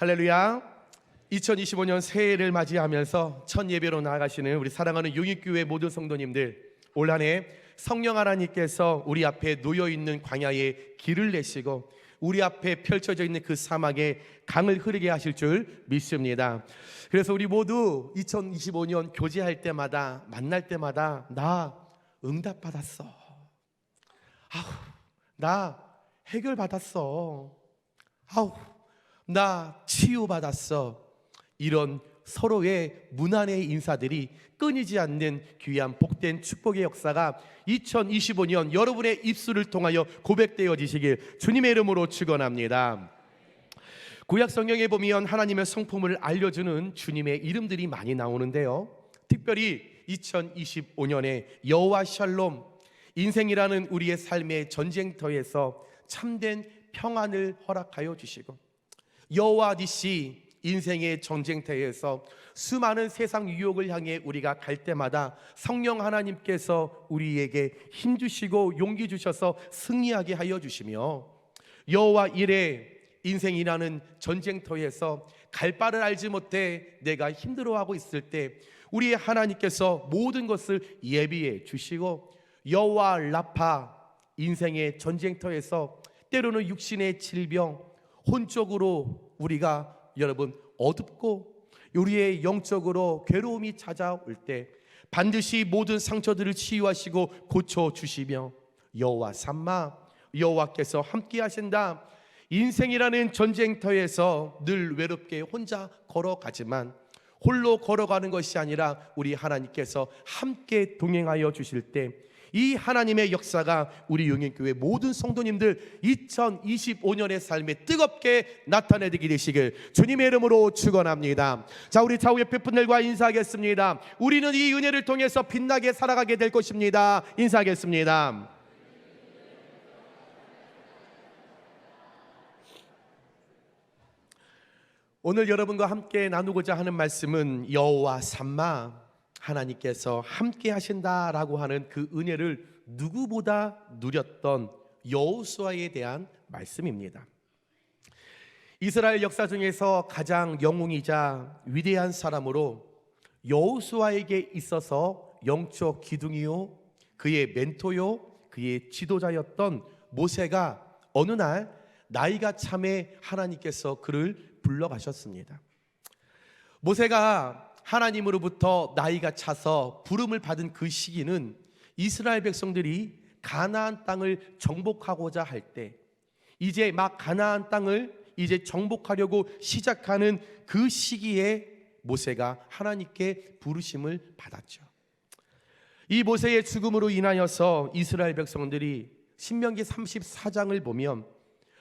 할렐루야. 2025년 새해를 맞이하면서 첫 예배로 나아가시는 우리 사랑하는 용익교회 모든 성도님들, 올 한해 성령 하나님께서 우리 앞에 놓여있는 광야에 길을 내시고 우리 앞에 펼쳐져 있는 그 사막에 강을 흐르게 하실 줄 믿습니다. 그래서 우리 모두 2025년 교제할 때마다, 만날 때마다 나 응답받았어, 나 해결받았어, 나 치유받았어, 이런 서로의 문안의 인사들이 끊이지 않는 귀한 복된 축복의 역사가 2025년 여러분의 입술을 통하여 고백되어지시길 주님의 이름으로 축원합니다. 구약 성경에 보면 하나님의 성품을 알려주는 주님의 이름들이 많이 나오는데요, 특별히 2025년에 여호와 샬롬, 인생이라는 우리의 삶의 전쟁터에서 참된 평안을 허락하여 주시고, 여호와 니시, 인생의 전쟁터에서 수많은 세상 유혹을 향해 우리가 갈 때마다 성령 하나님께서 우리에게 힘 주시고 용기 주셔서 승리하게 하여 주시며, 여호와 이레, 인생이라는 전쟁터에서 갈 바를 알지 못해 내가 힘들어하고 있을 때 우리의 하나님께서 모든 것을 예비해 주시고, 여호와 라파, 인생의 전쟁터에서 때로는 육신의 질병, 혼적으로 우리가 여러분 어둡고 우리의 영적으로 괴로움이 찾아올 때 반드시 모든 상처들을 치유하시고 고쳐주시며, 여호와 삼마, 여호와께서 함께 하신다. 인생이라는 전쟁터에서 늘 외롭게 혼자 걸어가지만 홀로 걸어가는 것이 아니라 우리 하나님께서 함께 동행하여 주실 때 이 하나님의 역사가 우리 용인교회 모든 성도님들 2025년의 삶에 뜨겁게 나타내게 되시길 주님의 이름으로 축원합니다. 자, 우리 좌우 옆에 분들과 인사하겠습니다. 우리는 이 은혜를 통해서 빛나게 살아가게 될 것입니다. 인사하겠습니다. 오늘 여러분과 함께 나누고자 하는 말씀은 여호와 삼마, 하나님께서 함께 하신다라고 하는 그 은혜를 누구보다 누렸던 여호수아에 대한 말씀입니다. 이스라엘 역사 중에서 가장 영웅이자 위대한 사람으로 여호수아에게 있어서 영적 기둥이요, 그의 멘토요, 그의 지도자였던 모세가 어느 날 나이가 참에 하나님께서 그를 불러가셨습니다. 모세가 하나님으로부터 나이가 차서 부름을 받은 그 시기는 이스라엘 백성들이 가나안 땅을 정복하고자 할 때, 이제 막 가나안 땅을 이제 정복하려고 시작하는 그 시기에 모세가 하나님께 부르심을 받았죠. 이 모세의 죽음으로 인하여서 이스라엘 백성들이 신명기 34장을 보면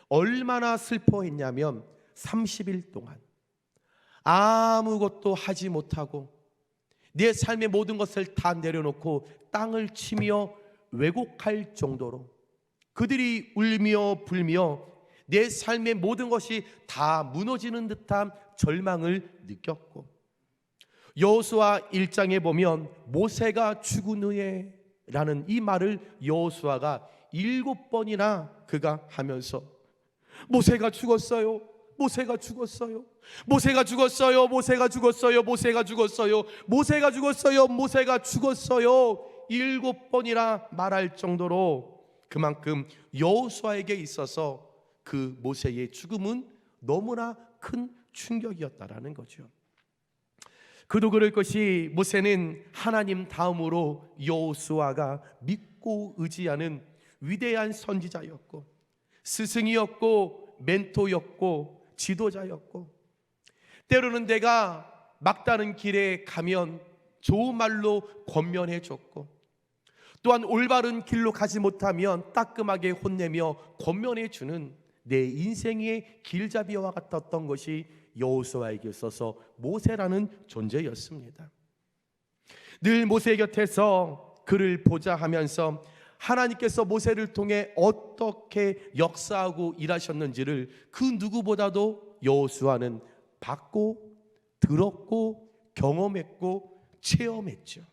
얼마나 슬퍼했냐면 30일 동안 아무것도 하지 못하고 내 삶의 모든 것을 다 내려놓고 땅을 치며 왜곡할 정도로 그들이 울며 불며 내 삶의 모든 것이 다 무너지는 듯한 절망을 느꼈고, 여호수아 1장에 보면 모세가 죽은 후에 라는 이 말을 여호수아가 7번이나 그가 하면서 모세가 죽었어요, 모세가 죽었어요, 모세가 죽었어요, 모세가 죽었어요, 모세가 죽었어요, 모세가 죽었어요, 모세가 죽었어요 7번이나 말할 정도로 그만큼 여호수아에게 있어서 그 모세의 죽음은 너무나 큰 충격이었다라는 거죠. 그도 그럴 것이 모세는 하나님 다음으로 여호수아가 믿고 의지하는 위대한 선지자였고 스승이었고 멘토였고 지도자였고, 때로는 내가 막다른 길에 가면 좋은 말로 권면해 줬고, 또한 올바른 길로 가지 못하면 따끔하게 혼내며 권면해 주는 내 인생의 길잡이와 같았던 것이 여호수아에게 있어서 모세라는 존재였습니다. 늘 모세 곁에서 그를 보자 하면서 하나님께서 모세를 통해 어떻게 역사하고 일하셨는지를 그 누구보다도 여호수아는 봤고 들었고 경험했고 체험했죠.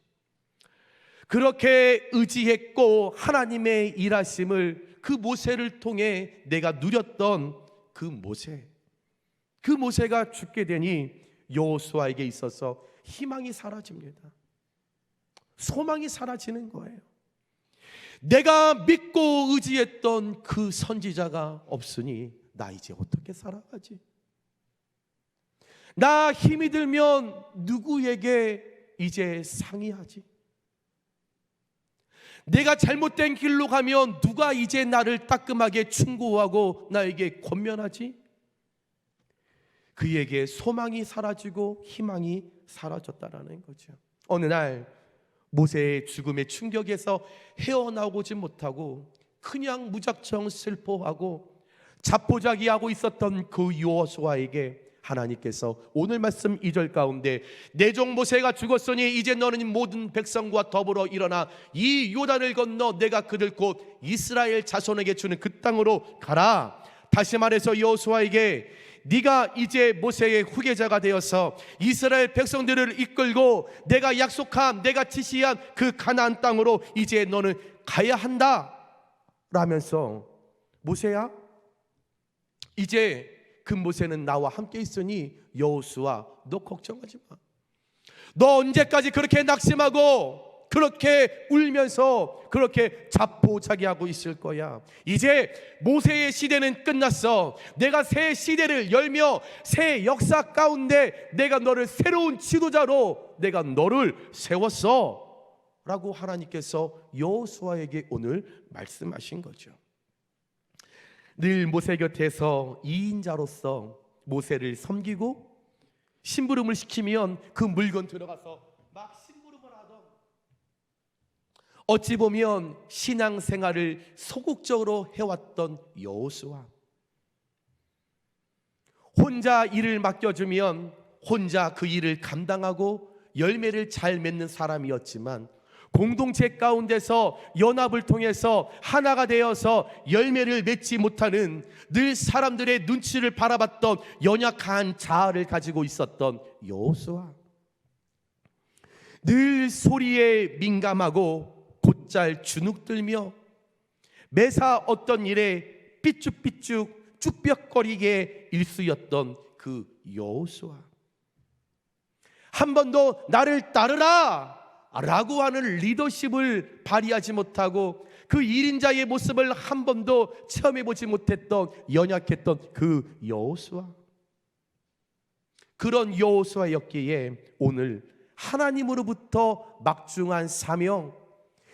그렇게 의지했고 하나님의 일하심을 그 모세를 통해 내가 누렸던 그 모세, 그 모세가 죽게 되니 여호수아에게 있어서 희망이 사라집니다. 소망이 사라지는 거예요. 내가 믿고 의지했던 그 선지자가 없으니 나 이제 어떻게 살아가지? 나 힘이 들면 누구에게 이제 상의하지? 내가 잘못된 길로 가면 누가 이제 나를 따끔하게 충고하고 나에게 권면하지? 그에게 소망이 사라지고 희망이 사라졌다라는 거죠. 어느 날 모세의 죽음의 충격에서 헤어나오지 못하고 그냥 무작정 슬퍼하고 자포자기하고 있었던 그 여호수아에게 하나님께서 오늘 말씀 2절 가운데 내 종 모세가 죽었으니 이제 너는 모든 백성과 더불어 일어나 이 요단을 건너 내가 그들 곧 이스라엘 자손에게 주는 그 땅으로 가라. 다시 말해서 여호수아에게 네가 이제 모세의 후계자가 되어서 이스라엘 백성들을 이끌고 내가 약속한, 내가 지시한 그 가나안 땅으로 이제 너는 가야 한다 라면서, 모세야 이제 그 모세는 나와 함께 있으니 여호수아 너 걱정하지 마. 너 언제까지 그렇게 낙심하고 그렇게 울면서 그렇게 자포자기하고 있을 거야? 이제 모세의 시대는 끝났어. 내가 새 시대를 열며 새 역사 가운데 내가 너를 새로운 지도자로 내가 너를 세웠어 라고 하나님께서 여호수아에게 오늘 말씀하신 거죠. 늘 모세 곁에서 2인자로서 모세를 섬기고 심부름을 시키면 그 물건 들어가서 막 심부름을 하던, 어찌 보면 신앙생활을 소극적으로 해왔던 여호수아, 혼자 일을 맡겨주면 혼자 그 일을 감당하고 열매를 잘 맺는 사람이었지만 공동체 가운데서 연합을 통해서 하나가 되어서 열매를 맺지 못하는, 늘 사람들의 눈치를 바라봤던 연약한 자아를 가지고 있었던 여호수아, 늘 소리에 민감하고 곧잘 주눅들며 매사 어떤 일에 삐죽삐죽 쭈뼛거리게 일수였던 그 여호수아, 한 번도 나를 따르라 라고 하는 리더십을 발휘하지 못하고 그 1인자의 모습을 한 번도 체험해보지 못했던 연약했던 그 여호수아, 그런 여호수아였기에 오늘 하나님으로부터 막중한 사명,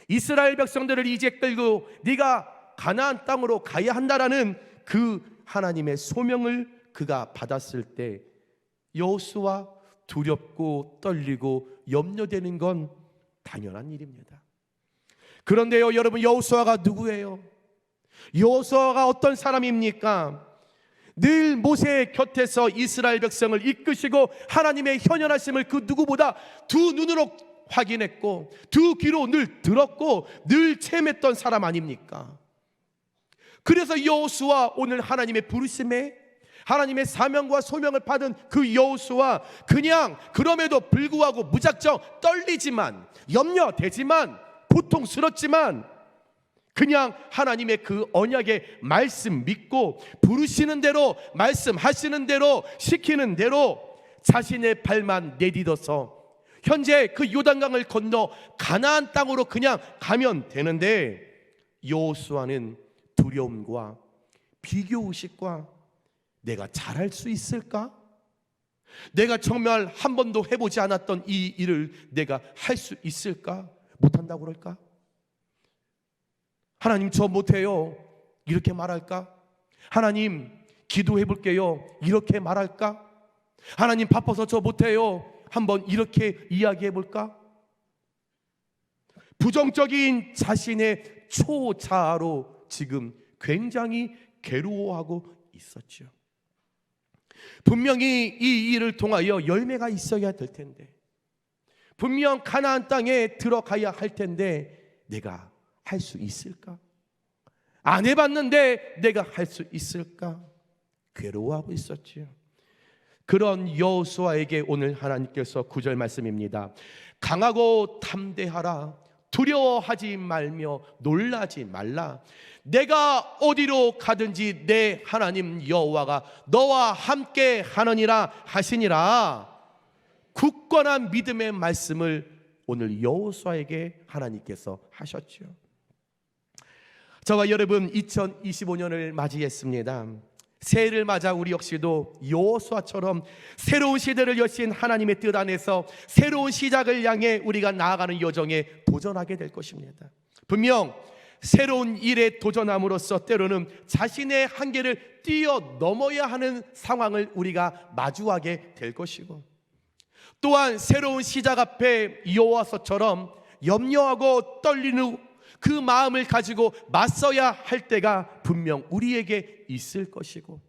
이스라엘 백성들을 이제 끌고 네가 가나안 땅으로 가야 한다라는 그 하나님의 소명을 그가 받았을 때 여호수아 두렵고 떨리고 염려되는 건 당연한 일입니다. 그런데요 여러분, 여호수아가 누구예요? 여호수아가 어떤 사람입니까? 늘 모세의 곁에서 이스라엘 백성을 이끄시고 하나님의 현현하심을 그 누구보다 두 눈으로 확인했고 두 귀로 늘 들었고 늘 체험했던 사람 아닙니까? 그래서 여호수아, 오늘 하나님의 부르심에 하나님의 사명과 소명을 받은 그 여호수아, 그냥 그럼에도 불구하고 무작정 떨리지만 염려되지만 고통스럽지만 그냥 하나님의 그 언약의 말씀 믿고 부르시는 대로 말씀하시는 대로 시키는 대로 자신의 발만 내딛어서 현재 그 요단강을 건너 가나안 땅으로 그냥 가면 되는데, 여호수아는 두려움과 비교의식과 내가 잘할 수 있을까? 내가 정말 한 번도 해보지 않았던 이 일을 내가 할 수 있을까? 못한다고 그럴까? 하나님 저 못해요 이렇게 말할까? 하나님 기도해 볼게요 이렇게 말할까? 하나님 바빠서 저 못해요 한번 이렇게 이야기해 볼까? 부정적인 자신의 초자아로 지금 굉장히 괴로워하고 있었죠. 분명히 이 일을 통하여 열매가 있어야 될 텐데, 분명 가나안 땅에 들어가야 할 텐데 내가 할 수 있을까? 안 해봤는데 내가 할 수 있을까? 괴로워하고 있었지요. 그런 여호수아에게 오늘 하나님께서 9절 말씀입니다. 강하고 담대하라, 두려워하지 말며 놀라지 말라. 내가 어디로 가든지 내 하나님 여호와가 너와 함께 하느니라 하시니라. 굳건한 믿음의 말씀을 오늘 여호수아에게 하나님께서 하셨죠. 저와 여러분 2025년을 맞이했습니다. 새해를 맞아 우리 역시도 여호수아처럼 새로운 시대를 여신 하나님의 뜻 안에서 새로운 시작을 향해 우리가 나아가는 여정에 도전하게 될 것입니다. 분명 새로운 일에 도전함으로써 때로는 자신의 한계를 뛰어넘어야 하는 상황을 우리가 마주하게 될 것이고, 또한 새로운 시작 앞에 여호수아처럼 염려하고 떨리는 그 마음을 가지고 맞서야 할 때가 분명 우리에게 있을 것이고,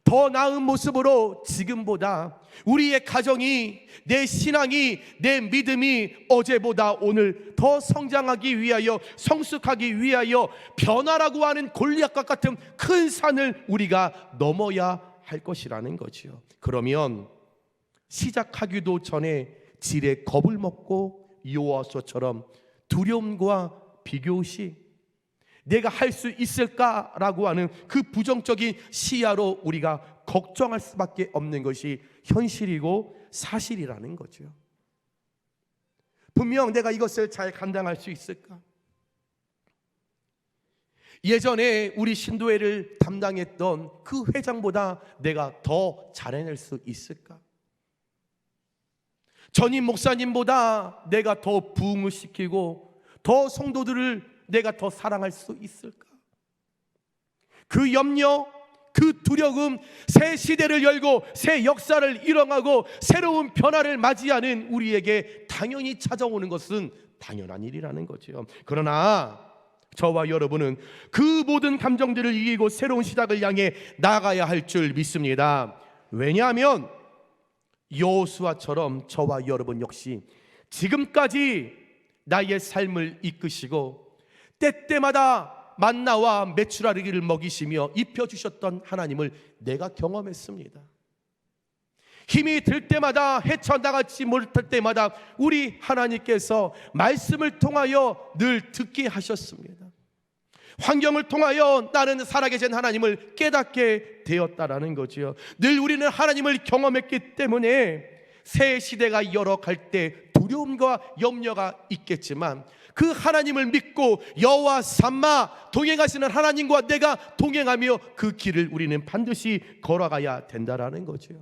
더 나은 모습으로 지금보다 우리의 가정이, 내 신앙이, 내 믿음이 어제보다 오늘 더 성장하기 위하여, 성숙하기 위하여 변화라고 하는 골리앗과 같은 큰 산을 우리가 넘어야 할 것이라는 거지요. 그러면 시작하기도 전에 지레 겁을 먹고 여호수아처럼 두려움과 비교시 내가 할 수 있을까라고 하는 그 부정적인 시야로 우리가 걱정할 수밖에 없는 것이 현실이고 사실이라는 거죠. 분명 내가 이것을 잘 감당할 수 있을까? 예전에 우리 신도회를 담당했던 그 회장보다 내가 더 잘해낼 수 있을까? 전임 목사님보다 내가 더 부흥을 시키고 더 성도들을 내가 더 사랑할 수 있을까? 그 염려, 그 두려움, 새 시대를 열고 새 역사를 일어나고 새로운 변화를 맞이하는 우리에게 당연히 찾아오는 것은 당연한 일이라는 거죠. 그러나 저와 여러분은 그 모든 감정들을 이기고 새로운 시작을 향해 나아가야 할 줄 믿습니다. 왜냐하면 여호수아처럼 저와 여러분 역시 지금까지 나의 삶을 이끄시고 때때마다 만나와 메추라기를 먹이시며 입혀주셨던 하나님을 내가 경험했습니다. 힘이 들 때마다, 헤쳐나가지 못할 때마다 우리 하나님께서 말씀을 통하여 늘 듣게 하셨습니다. 환경을 통하여 나는 살아계신 하나님을 깨닫게 되었다라는 거지요. 늘 우리는 하나님을 경험했기 때문에 새 시대가 열어갈 때 두려움과 염려가 있겠지만 그 하나님을 믿고 여호와 삼마 동행하시는 하나님과 내가 동행하며 그 길을 우리는 반드시 걸어가야 된다라는 거죠.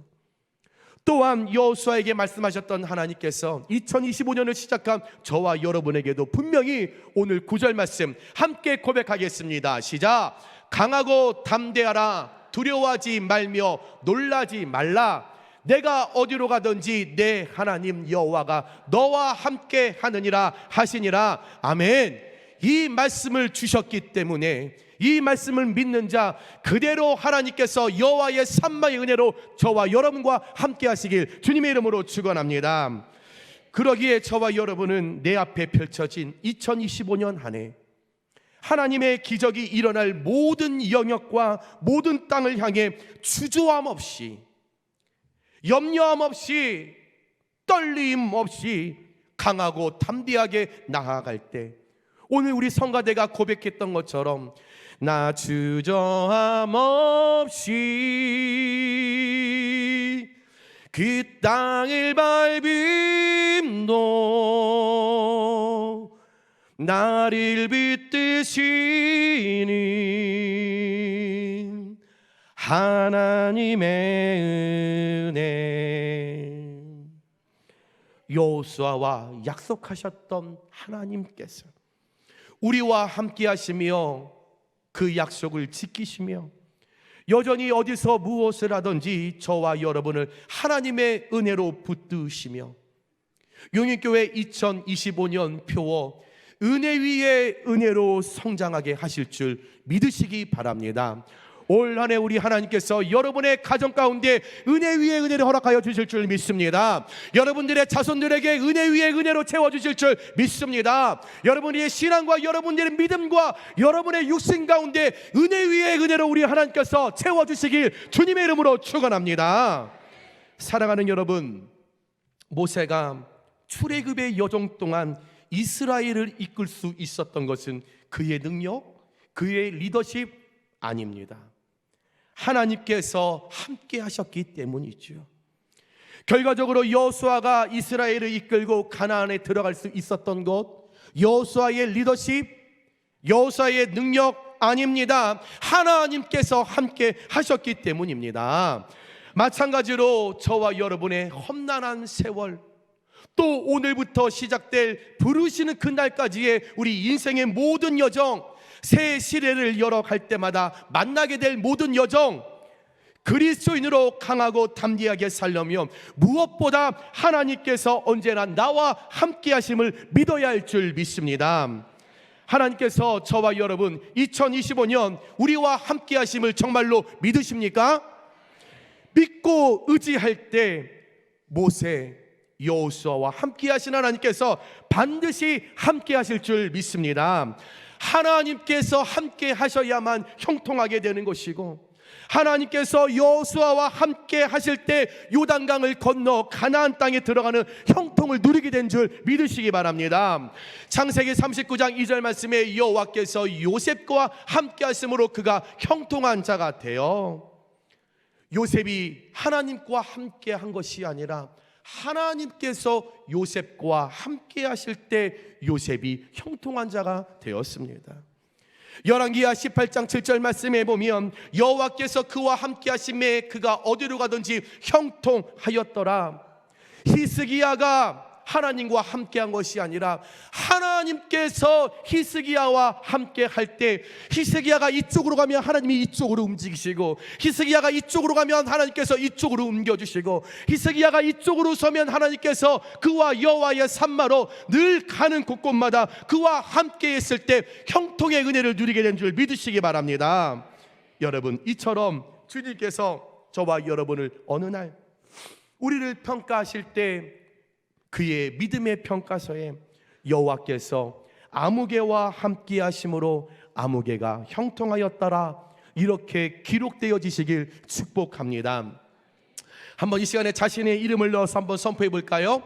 또한 여호수아에게 말씀하셨던 하나님께서 2025년을 시작한 저와 여러분에게도 분명히 오늘 9절 말씀 함께 고백하겠습니다. 시작. 강하고 담대하라. 두려워하지 말며 놀라지 말라. 내가 어디로 가든지 내 하나님 여호와가 너와 함께 하느니라 하시니라. 아멘. 이 말씀을 주셨기 때문에 이 말씀을 믿는 자 그대로 하나님께서 여호와의 삼마의 은혜로 저와 여러분과 함께 하시길 주님의 이름으로 축원합니다. 그러기에 저와 여러분은 내 앞에 펼쳐진 2025년 한 해 하나님의 기적이 일어날 모든 영역과 모든 땅을 향해 주저함 없이, 염려함 없이, 떨림 없이 강하고 담대하게 나아갈 때 오늘 우리 성가대가 고백했던 것처럼 나 주저함 없이 그 땅을 밟음도 나를 붙드시는 하나님의 은혜. 여호수아와 약속하셨던 하나님께서 우리와 함께 하시며 그 약속을 지키시며 여전히 어디서 무엇을 하든지 저와 여러분을 하나님의 은혜로 붙드시며 용인교회 2025년 표어 은혜 위에 은혜로 성장하게 하실 줄 믿으시기 바랍니다. 올 한 해 우리 하나님께서 여러분의 가정 가운데 은혜 위에 은혜를 허락하여 주실 줄 믿습니다. 여러분들의 자손들에게 은혜 위에 은혜로 채워주실 줄 믿습니다. 여러분의 신앙과 여러분들의 믿음과 여러분의 육신 가운데 은혜 위에 은혜로 우리 하나님께서 채워주시길 주님의 이름으로 축원합니다. 사랑하는 여러분, 모세가 출애굽의 여정 동안 이스라엘을 이끌 수 있었던 것은 그의 능력, 그의 리더십 아닙니다. 하나님께서 함께 하셨기 때문이죠. 결과적으로 여호수아가 이스라엘을 이끌고 가나안에 들어갈 수 있었던 것, 여호수아의 리더십, 여호수아의 능력 아닙니다. 하나님께서 함께 하셨기 때문입니다. 마찬가지로 저와 여러분의 험난한 세월, 또 오늘부터 시작될 부르시는 그날까지의 우리 인생의 모든 여정, 새 시대를 열어갈 때마다 만나게 될 모든 여정, 그리스도인으로 강하고 담대하게 살려면 무엇보다 하나님께서 언제나 나와 함께 하심을 믿어야 할 줄 믿습니다. 하나님께서 저와 여러분 2025년 우리와 함께 하심을 정말로 믿으십니까? 믿고 의지할 때 모세, 여호수아와 함께 하신 하나님께서 반드시 함께 하실 줄 믿습니다. 하나님께서 함께 하셔야만 형통하게 되는 것이고, 하나님께서 여호수아와 함께 하실 때 요단강을 건너 가나안 땅에 들어가는 형통을 누리게 된 줄 믿으시기 바랍니다. 창세기 39장 2절 말씀에 여호와께서 요셉과 함께 하심으로 그가 형통한 자가 되어, 요셉이 하나님과 함께 한 것이 아니라 하나님께서 요셉과 함께 하실 때 요셉이 형통한 자가 되었습니다. 열왕기하 18장 7절 말씀에 보면 여호와께서 그와 함께 하심에 그가 어디로 가든지 형통하였더라. 히스기야가 하나님과 함께한 것이 아니라 하나님께서 히스기야와 함께 할 때 히스기야가 이쪽으로 가면 하나님이 이쪽으로 움직이시고, 히스기야가 이쪽으로 가면 하나님께서 이쪽으로 옮겨주시고, 히스기야가 이쪽으로 서면 하나님께서 그와 여호와의 산마로 늘 가는 곳곳마다 그와 함께 했을 때 형통의 은혜를 누리게 된 줄 믿으시기 바랍니다. 여러분, 이처럼 주님께서 저와 여러분을 어느 날 우리를 평가하실 때 그의 믿음의 평가서에 여호와께서 아무개와 함께 하심으로 아무개가 형통하였더라, 이렇게 기록되어지시길 축복합니다. 한번 이 시간에 자신의 이름을 넣어서 한번 선포해 볼까요?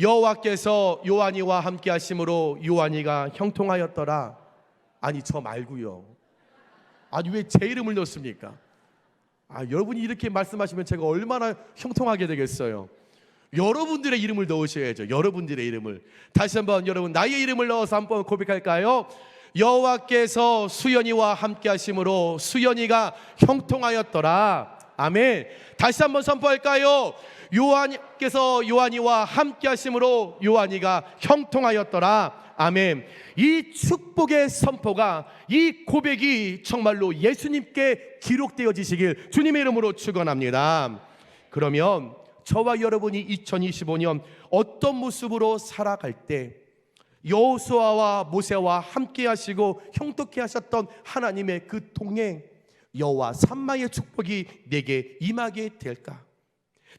여호와께서 요한이와 함께 하심으로 요한이가 형통하였더라. 아니, 저 말고요. 아니, 왜 제 이름을 넣습니까? 여러분이 이렇게 말씀하시면 제가 얼마나 형통하게 되겠어요. 여러분들의 이름을 넣으셔야죠. 여러분들의 이름을. 다시 한번 여러분, 나의 이름을 넣어서 한번 고백할까요? 여호와께서 수연이와 함께 하심으로 수연이가 형통하였더라. 아멘. 다시 한번 선포할까요? 요한께서 요한이와 함께 하심으로 요한이가 형통하였더라. 아멘. 이 축복의 선포가, 이 고백이 정말로 예수님께 기록되어지시길 주님의 이름으로 축원합니다. 그러면 저와 여러분이 2025년 어떤 모습으로 살아갈 때 여호수아와 모세와 함께 하시고 형통케 하셨던 하나님의 그 동행, 여호와 산마의 축복이 내게 임하게 될까?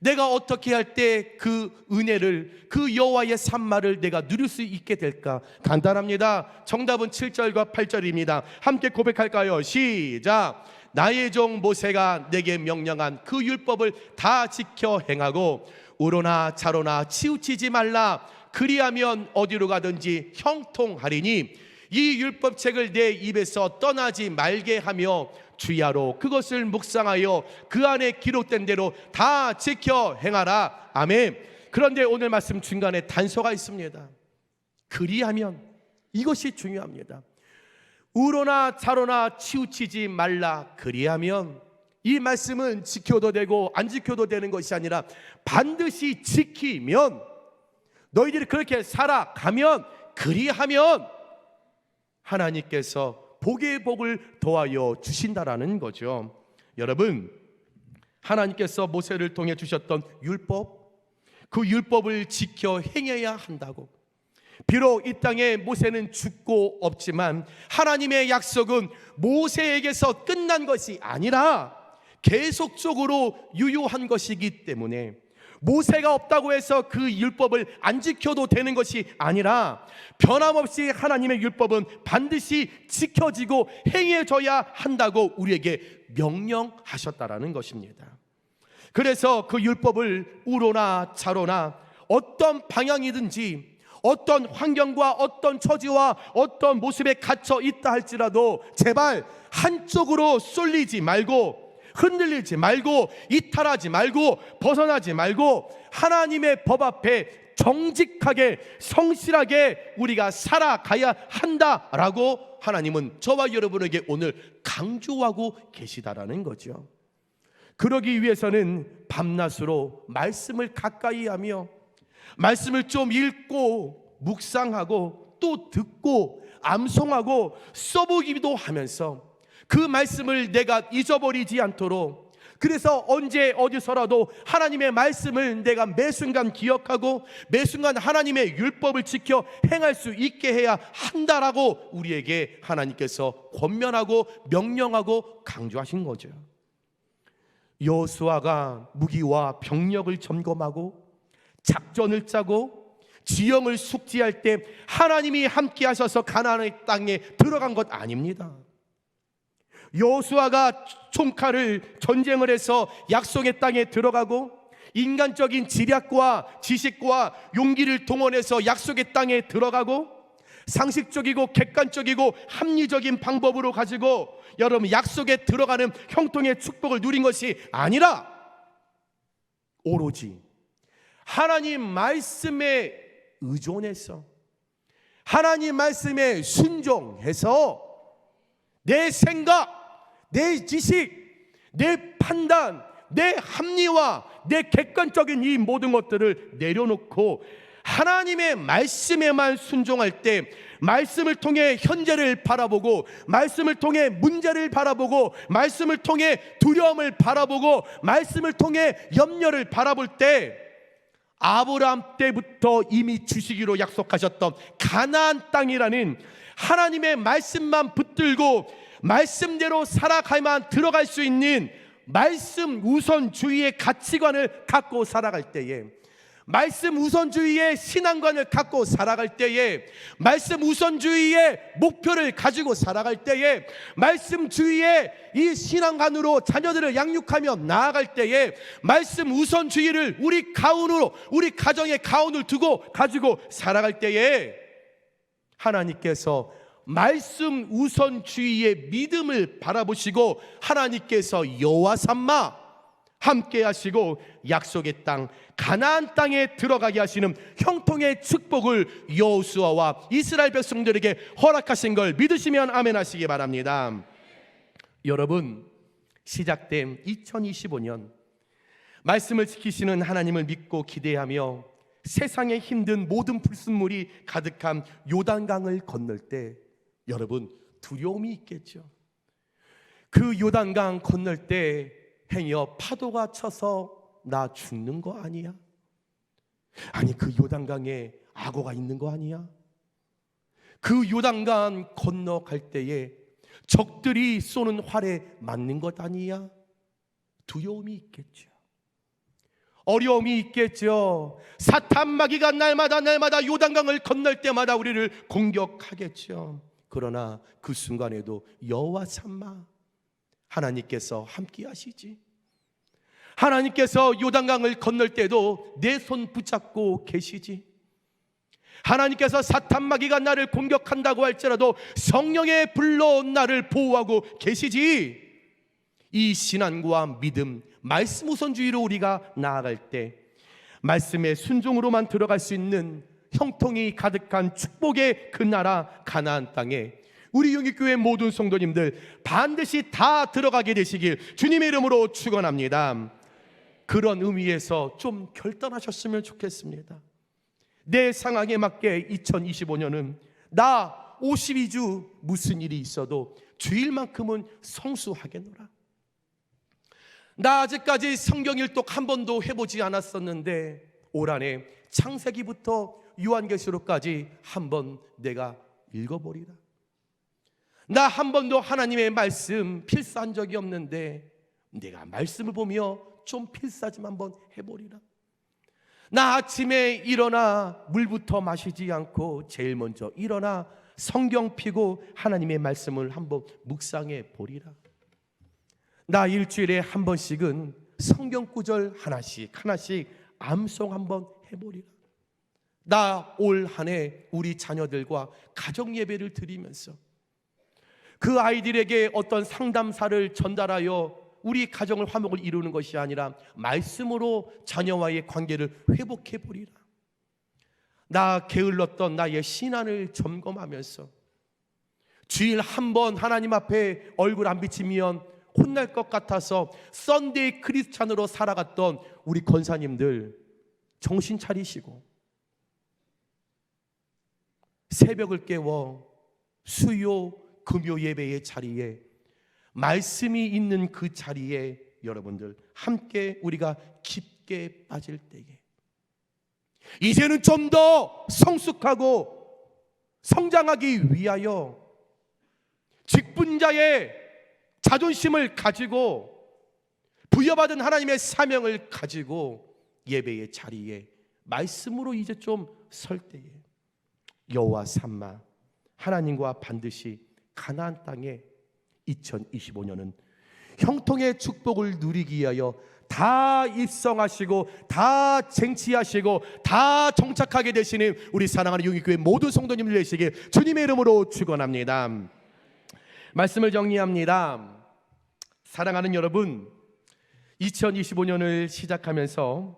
내가 어떻게 할 때 그 은혜를, 그 여호와의 산마를 내가 누릴 수 있게 될까? 간단합니다. 정답은 7절과 8절입니다. 함께 고백할까요? 시작. 나의 종 모세가 내게 명령한 그 율법을 다 지켜 행하고 우로나 좌로나 치우치지 말라. 그리하면 어디로 가든지 형통하리니 이 율법책을 내 입에서 떠나지 말게 하며 주야로 그것을 묵상하여 그 안에 기록된 대로 다 지켜 행하라. 아멘. 그런데 오늘 말씀 중간에 단서가 있습니다. 그리하면, 이것이 중요합니다. 우로나 좌로나 치우치지 말라. 그리하면, 이 말씀은 지켜도 되고 안 지켜도 되는 것이 아니라 반드시 지키면, 너희들이 그렇게 살아가면, 그리하면 하나님께서 복의 복을 더하여 주신다라는 거죠. 여러분, 하나님께서 모세를 통해 주셨던 율법, 그 율법을 지켜 행해야 한다고. 비록 이 땅에 모세는 죽고 없지만 하나님의 약속은 모세에게서 끝난 것이 아니라 계속적으로 유효한 것이기 때문에 모세가 없다고 해서 그 율법을 안 지켜도 되는 것이 아니라 변함없이 하나님의 율법은 반드시 지켜지고 행해져야 한다고 우리에게 명령하셨다라는 것입니다. 그래서 그 율법을 우로나 좌로나 어떤 방향이든지 어떤 환경과 어떤 처지와 어떤 모습에 갇혀 있다 할지라도 제발 한쪽으로 쏠리지 말고, 흔들리지 말고, 이탈하지 말고, 벗어나지 말고 하나님의 법 앞에 정직하게 성실하게 우리가 살아가야 한다라고 하나님은 저와 여러분에게 오늘 강조하고 계시다라는 거죠. 그러기 위해서는 밤낮으로 말씀을 가까이 하며 말씀을 좀 읽고 묵상하고 또 듣고 암송하고 써보기도 하면서 그 말씀을 내가 잊어버리지 않도록, 그래서 언제 어디서라도 하나님의 말씀을 내가 매순간 기억하고 매순간 하나님의 율법을 지켜 행할 수 있게 해야 한다라고 우리에게 하나님께서 권면하고 명령하고 강조하신 거죠. 여호수아가 무기와 병력을 점검하고 작전을 짜고 지형을 숙지할 때 하나님이 함께 하셔서 가나안의 땅에 들어간 것 아닙니다. 여호수아가 총칼을 전쟁을 해서 약속의 땅에 들어가고 인간적인 지략과 지식과 용기를 동원해서 약속의 땅에 들어가고 상식적이고 객관적이고 합리적인 방법으로 가지고 여러분 약속에 들어가는 형통의 축복을 누린 것이 아니라 오로지 하나님 말씀에 의존해서 하나님 말씀에 순종해서 내 생각, 내 지식, 내 판단, 내 합리와 내 객관적인 이 모든 것들을 내려놓고 하나님의 말씀에만 순종할 때 말씀을 통해 현재를 바라보고 말씀을 통해 문제를 바라보고 말씀을 통해 두려움을 바라보고 말씀을 통해 염려를 바라볼 때 아브라함 때부터 이미 주시기로 약속하셨던 가나안 땅이라는 하나님의 말씀만 붙들고 말씀대로 살아가야만 들어갈 수 있는 말씀 우선주의의 가치관을 갖고 살아갈 때에, 말씀 우선주의의 신앙관을 갖고 살아갈 때에, 말씀 우선주의의 목표를 가지고 살아갈 때에, 말씀주의의 이 신앙관으로 자녀들을 양육하며 나아갈 때에 말씀 우선주의를 우리 가운으로, 우리 가정의 가운을 두고 가지고 살아갈 때에 하나님께서 말씀 우선주의의 믿음을 바라보시고 하나님께서 여호와 삼아 함께 하시고 약속의 땅 가나안 땅에 들어가게 하시는 형통의 축복을 여호수아와 이스라엘 백성들에게 허락하신 걸 믿으시면 아멘 하시기 바랍니다. 여러분, 시작된 2025년 말씀을 지키시는 하나님을 믿고 기대하며 세상의 힘든 모든 불순물이 가득한 요단강을 건널 때 여러분 두려움이 있겠죠. 그 요단강 건널 때 행여 파도가 쳐서 나 죽는 거 아니야? 아니 그 요단강에 악어가 있는 거 아니야? 그 요단강 건너갈 때에 적들이 쏘는 활에 맞는 것 아니야? 두려움이 있겠죠. 어려움이 있겠죠. 사탄 마귀가 날마다 요단강을 건널 때마다 우리를 공격하겠죠. 그러나 그 순간에도 여호와 삼아 하나님께서 함께 하시지. 하나님께서 요단강을 건널 때도 내 손 붙잡고 계시지. 하나님께서 사탄 마귀가 나를 공격한다고 할지라도 성령의 불로 나를 보호하고 계시지. 이 신앙과 믿음, 말씀 우선주의로 우리가 나아갈 때 말씀의 순종으로만 들어갈 수 있는 형통이 가득한 축복의 그 나라 가나안 땅에 우리 영익교회 모든 성도님들 반드시 다 들어가게 되시길 주님의 이름으로 축원합니다. 그런 의미에서 좀 결단하셨으면 좋겠습니다. 내 상황에 맞게 2025년은 나 52주 무슨 일이 있어도 주일만큼은 성수하겠노라. 나 아직까지 성경 일독 한 번도 해보지 않았었는데 올 한해 창세기부터 요한계시록까지 한번 내가 읽어보리라. 나 한 번도 하나님의 말씀 필사한 적이 없는데 내가 말씀을 보며 좀 필사 좀 한번 해보리라. 나 아침에 일어나 물부터 마시지 않고 제일 먼저 일어나 성경 펴고 하나님의 말씀을 한번 묵상해 보리라. 나 일주일에 한 번씩은 성경 구절 하나씩 암송 한번 해보리라. 나 올 한 해 우리 자녀들과 가정 예배를 드리면서 그 아이들에게 어떤 상담사를 전달하여 우리 가정을 화목을 이루는 것이 아니라 말씀으로 자녀와의 관계를 회복해 보리라. 나 게을렀던 나의 신앙을 점검하면서 주일 한 번 하나님 앞에 얼굴 안 비치면 혼날 것 같아서 썬데이 크리스찬으로 살아갔던 우리 권사님들 정신 차리시고 새벽을 깨워 수요 금요 예배의 자리에 말씀이 있는 그 자리에 여러분들 함께 우리가 깊게 빠질 때에 이제는 좀 더 성숙하고 성장하기 위하여 직분자의 자존심을 가지고 부여받은 하나님의 사명을 가지고 예배의 자리에 말씀으로 이제 좀 설 때에 여호와 삼마 하나님과 반드시 가나안 땅에 2025년은 형통의 축복을 누리기 위하여 다 입성하시고 다 쟁취하시고 다 정착하게 되시는 우리 사랑하는 용인교회 모든 성도님들 되시길 주님의 이름으로 축원합니다. 말씀을 정리합니다. 사랑하는 여러분, 2025년을 시작하면서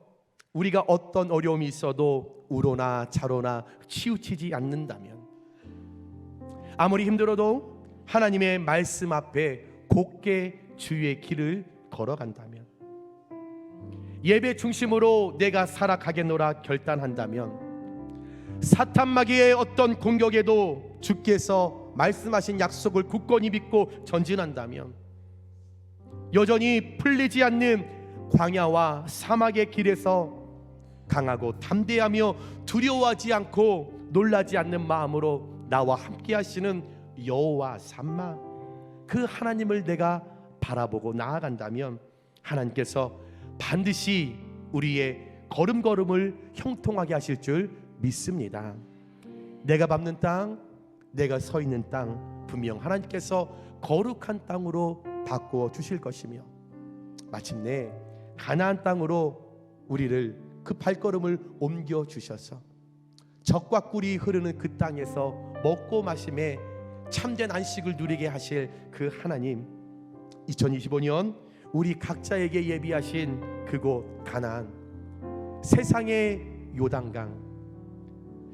우리가 어떤 어려움이 있어도 우로나 자로나 치우치지 않는다면, 아무리 힘들어도 하나님의 말씀 앞에 곧게 주의 길을 걸어간다면, 예배 중심으로 내가 살아가겠노라 결단한다면, 사탄 마귀의 어떤 공격에도 주께서 말씀하신 약속을 굳건히 믿고 전진한다면, 여전히 풀리지 않는 광야와 사막의 길에서 강하고 담대하며 두려워하지 않고 놀라지 않는 마음으로 나와 함께 하시는 여호와 삼마, 그 하나님을 내가 바라보고 나아간다면 하나님께서 반드시 우리의 걸음걸음을 형통하게 하실 줄 믿습니다. 내가 밟는 땅, 내가 서 있는 땅, 분명 하나님께서 거룩한 땅으로 바꾸어 주실 것이며, 마침내 가나안 땅으로 우리를 그 발걸음을 옮겨 주셔서 젖과 꿀이 흐르는 그 땅에서 먹고 마심에 참된 안식을 누리게 하실 그 하나님, 2025년 우리 각자에게 예비하신 그곳 가나안, 세상의 요단강,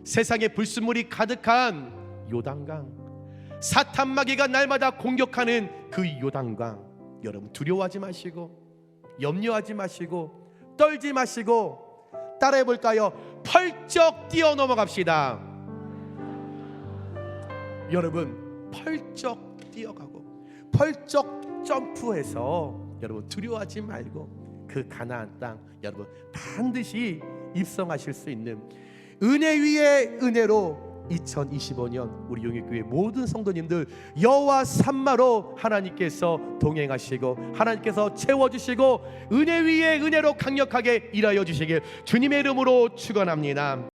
세상의 불순물이 가득한 요단강, 사탄 마귀가 날마다 공격하는 그 요단강, 여러분 두려워하지 마시고 염려하지 마시고 떨지 마시고 따라해 볼까요? 펄쩍 뛰어 넘어갑시다. 여러분 펄쩍 뛰어가고 펄쩍 점프해서 여러분 두려워하지 말고 그 가나안 땅 여러분 반드시 입성하실 수 있는 은혜 위에 은혜로 2025년 우리 용인교회 모든 성도님들 여호와 삼마로 하나님께서 동행하시고 하나님께서 채워주시고 은혜 위에 은혜로 강력하게 일하여 주시길 주님의 이름으로 축원합니다.